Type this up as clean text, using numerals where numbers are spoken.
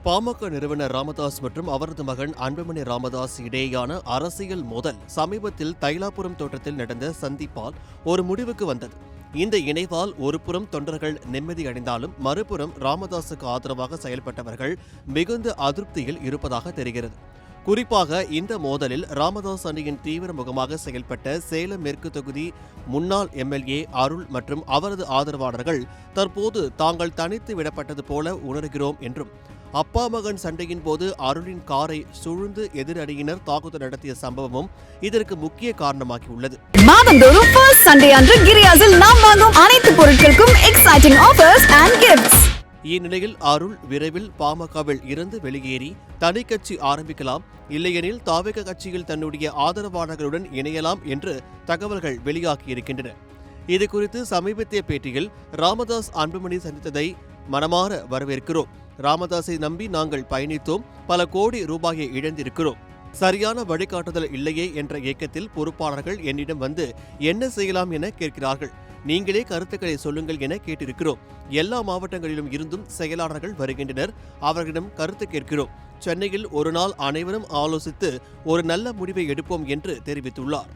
பாமக நிறுவனர் ராமதாஸ் மற்றும் அவரது மகன் அன்புமணி ராமதாஸ் இடையேயான அரசியல் மோதல் சமீபத்தில் தைலாபுரம் தோட்டத்தில் நடந்த சந்திப்பால் ஒரு முடிவுக்கு வந்தது. இந்த இணைவால் ஒருபுறம் தொண்டர்கள் நிம்மதி அடைந்தாலும் மறுபுறம் ராமதாஸுக்கு ஆதரவாக செயல்பட்டவர்கள் மிகுந்த அதிருப்தியில் இருப்பதாக தெரிகிறது. குறிப்பாக இந்த மோதலில் ராமதாஸ் அணியின் தீவிர முகமாக செயல்பட்ட சேலம் மேற்கு தொகுதி முன்னாள் எம்எல்ஏ அருள் மற்றும் அவரது ஆதரவாளர்கள் தற்போது தாங்கள் தனித்து விடப்பட்டது போல உணர்கிறோம் என்றும், அப்பா மகன் சண்டையின் போது அருளின் காரை சூழ்ந்து எதிர் அணியினர் தாக்குதல் நடத்திய சம்பவமும் இதற்கு முக்கிய காரணமாகியுள்ளது. மாதந்தோறும் ஃபர்ஸ்ட் சண்டே அன்று கிரியாஸில் நாம் வாங்கும் அனைத்து பொருட்களுக்கும் எக்ஸைட்டிங் ஆஃபர்ஸ் அண்ட் கிஃப்ட்ஸ். இந்நிலையில் அருள் விரைவில் பாமகவில் இருந்து வெளியேறி தனி கட்சி ஆரம்பிக்கலாம், இல்லையெனில் தாவேக கட்சியில் தன்னுடைய ஆதரவாளர்களுடன் இணையலாம் என்று தகவல்கள் வெளியாகியிருக்கின்றன. இதுகுறித்து சமீபத்திய பேட்டியில் ராமதாஸ் அன்புமணி சந்தித்ததை மனமாற வரவேற்கிறோம். ராமதாஸை நம்பி நாங்கள் பயணித்தோம், பல கோடி ரூபாயை இழந்திருக்கிறோம். சரியான வழிகாட்டுதல் இல்லையே என்ற ஏக்கத்தில் பொறுப்பாளர்கள் என்னிடம் வந்து என்ன செய்யலாம் என கேட்கிறார்கள். நீங்களே கருத்துக்களை சொல்லுங்கள் என கேட்டிருக்கிறோம். எல்லா மாவட்டங்களிலும் இருந்தும் செயலாளர்கள் வருகின்றனர், அவர்களிடம் கருத்து கேட்கிறோம். சென்னையில் ஒரு நாள் அனைவரும் ஆலோசித்து ஒரு நல்ல முடிவை எடுப்போம் என்று தெரிவித்துள்ளார்.